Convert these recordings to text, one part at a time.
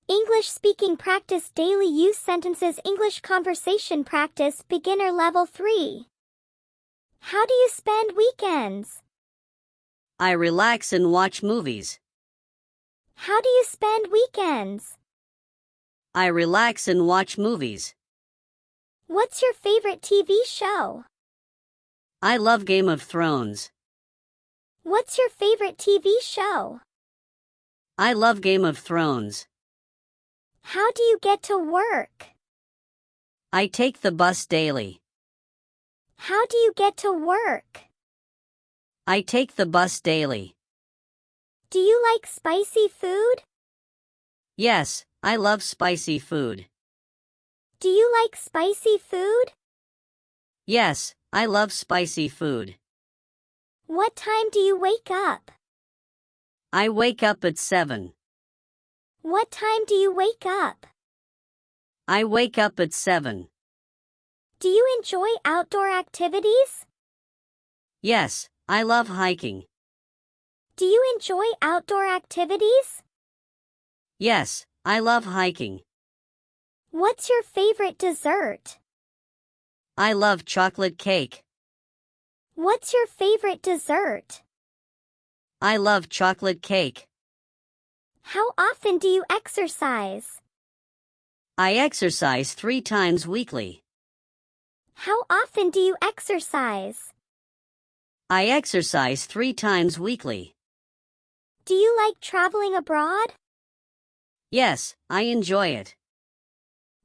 English speaking practice daily use sentences English conversation practice beginner level 3. How do you spend weekends? I relax and watch movies. How do you spend weekends? I relax and watch movies. What's your favorite TV show? I love Game of Thrones. What's your favorite TV show? I love Game of Thrones. How do you get to work? I take the bus daily. How do you get to work? I take the bus daily. Do you like spicy food? Yes, I love spicy food. Do you like spicy food? Yes, I love spicy food. What time do you wake up? I wake up at 7. What time do you wake up? I wake up at 7. Do you enjoy outdoor activities? Yes, I love hiking. Do you enjoy outdoor activities? Yes, I love hiking. What's your favorite dessert? I love chocolate cake. What's your favorite dessert? I love chocolate cake. How often do you exercise? I exercise 3 times weekly. How often do you exercise? I exercise 3 times weekly. Do you like traveling abroad? Yes, I enjoy it.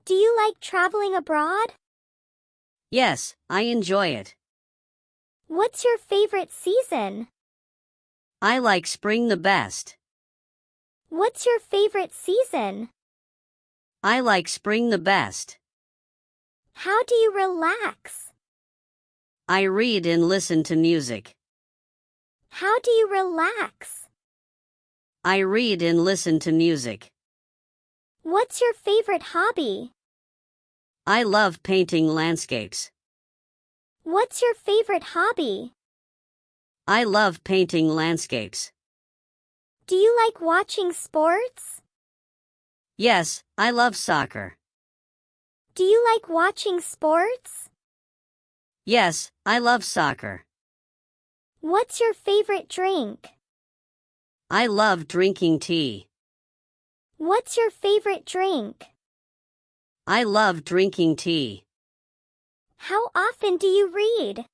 Do you like traveling abroad? Yes, I enjoy it. What's your favorite season? I like spring the best. What's your favorite season? I like spring the best. How do you relax? I read and listen to music. How do you relax? I read and listen to music. What's your favorite hobby? I love painting landscapes. What's your favorite hobby? I love painting landscapes. Do you like watching sports? Yes, I love soccer. Do you like watching sports? Yes, I love soccer. What's your favorite drink? I love drinking tea. What's your favorite drink? I love drinking tea. How often do you read?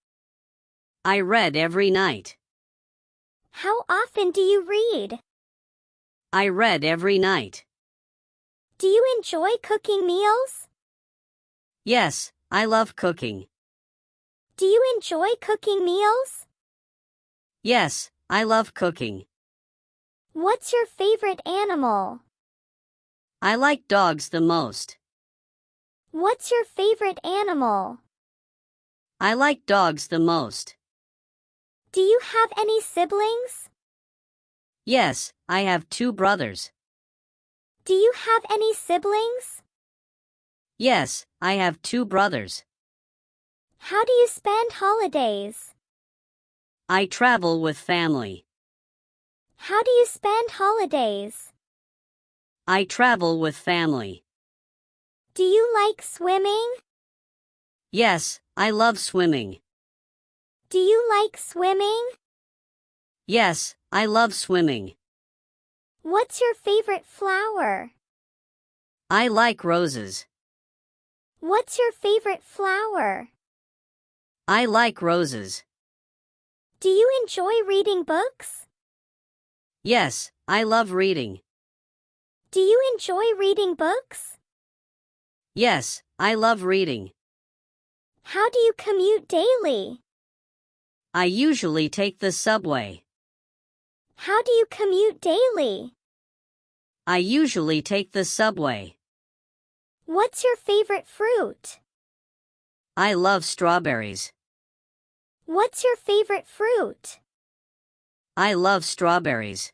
I read every night. How often do you read? I read every night. Do you enjoy cooking meals? Yes, I love cooking. Do you enjoy cooking meals? Yes, I love cooking. What's your favorite animal? I like dogs the most. What's your favorite animal? I like dogs the most. Do you have any siblings? Yes, I have 2 brothers. Do you have any siblings? Yes, I have 2 brothers. How do you spend holidays? I travel with family. How do you spend holidays? I travel with family. Do you like swimming? Yes, I love swimming. Do you like swimming? Yes, I love swimming. What's your favorite flower? I like roses. What's your favorite flower? I like roses. Do you enjoy reading books? Yes, I love reading. Do you enjoy reading books? Yes, I love reading. How do you commute daily? I usually take the subway. How do you commute daily? I usually take the subway. What's your favorite fruit? I love strawberries. What's your favorite fruit? I love strawberries.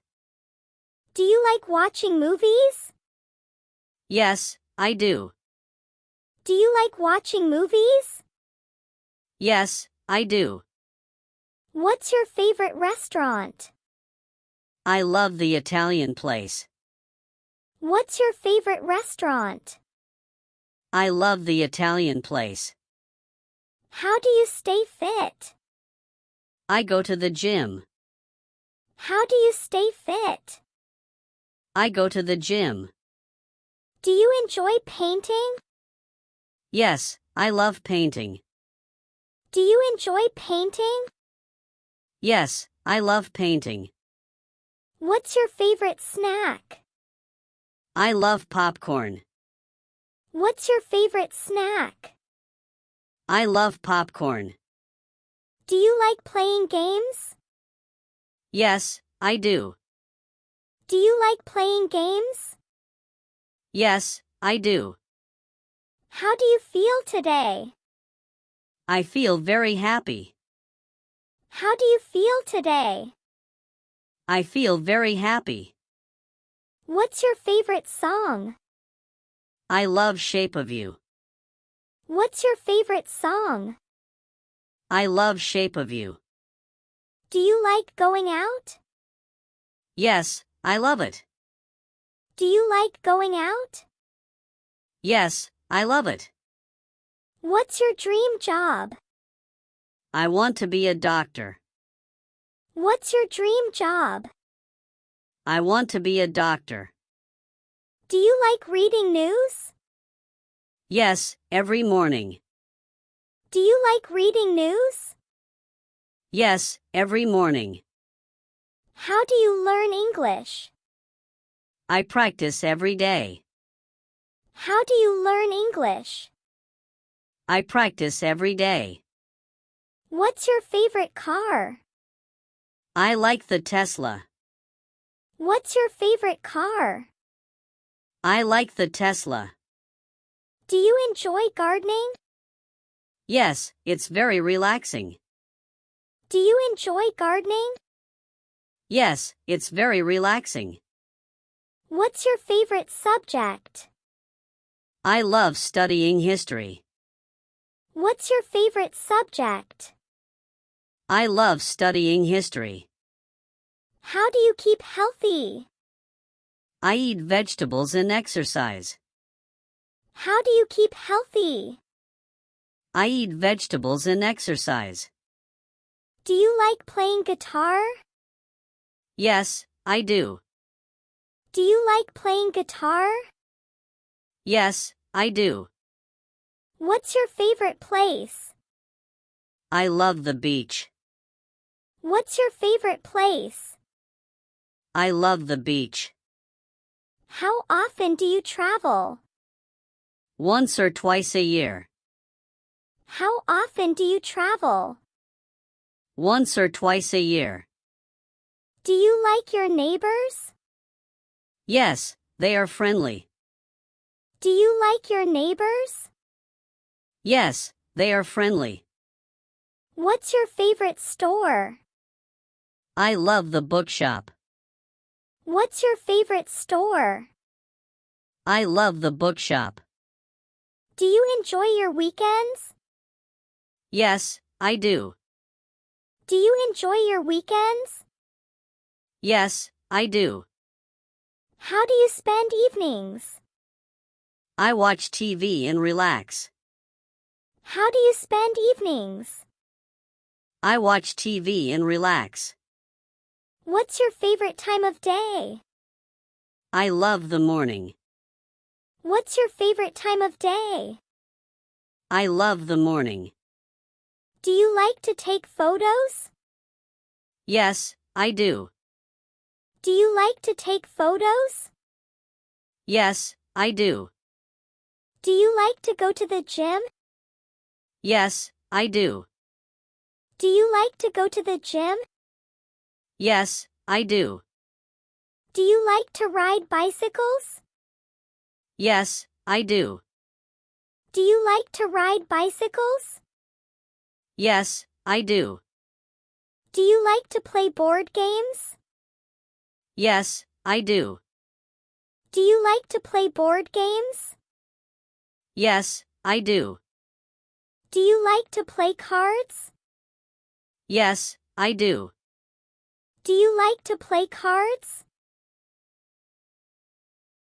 Do you like watching movies? Yes, I do. Do you like watching movies? Yes, I do. What's your favorite restaurant? I love the Italian place. What's your favorite restaurant? I love the Italian place. How do you stay fit? I go to the gym. How do you stay fit? I go to the gym. Do you enjoy painting? Yes, I love painting. Do you enjoy painting? Yes, I love painting. What's your favorite snack? I love popcorn. What's your favorite snack? I love popcorn. Do you like playing games? Yes, I do. Do you like playing games? Yes, I do. How do you feel today? I feel very happy. How do you feel today? I feel very happy. What's your favorite song? I love Shape of You. What's your favorite song? I love Shape of You. Do you like going out? Yes, I love it. Do you like going out? Yes, I love it. What's your dream job? I want to be a doctor. What's your dream job? I want to be a doctor. Do you like reading news? Yes, every morning. Do you like reading news? Yes, every morning. How do you learn English? I practice every day. How do you learn English? I practice every day. What's your favorite car? I like the Tesla. What's your favorite car? I like the Tesla. Do you enjoy gardening? Yes, it's very relaxing. Do you enjoy gardening? Yes, it's very relaxing. What's your favorite subject? I love studying history. What's your favorite subject? I love studying history. How do you keep healthy? I eat vegetables and exercise. How do you keep healthy? I eat vegetables and exercise. Do you like playing guitar? Yes, I do. Do you like playing guitar? Yes, I do. What's your favorite place? I love the beach. What's your favorite place? I love the beach. How often do you travel? Once or twice a year. How often do you travel? Once or twice a year. Do you like your neighbors? Yes, they are friendly. Do you like your neighbors? Yes, they are friendly. What's your favorite store? I love the bookshop. What's your favorite store? I love the bookshop. Do you enjoy your weekends? Yes, I do. Do you enjoy your weekends? Yes, I do. How do you spend evenings? I watch TV and relax. How do you spend evenings? I watch TV and relax. What's your favorite time of day? I love the morning. What's your favorite time of day? I love the morning. Do you like to take photos? Yes, I do. Do you like to take photos? Yes, I do. Do you like to go to the gym? Yes, I do. Do you like to go to the gym? Yes, I do. Do you like to ride bicycles? Yes, I do. Do you like to ride bicycles? Yes, I do. Do you like to play board games? Yes, I do. Do you like to play board games? Yes, I do. Do you like to play cards? Yes, I do. Do you like to play cards?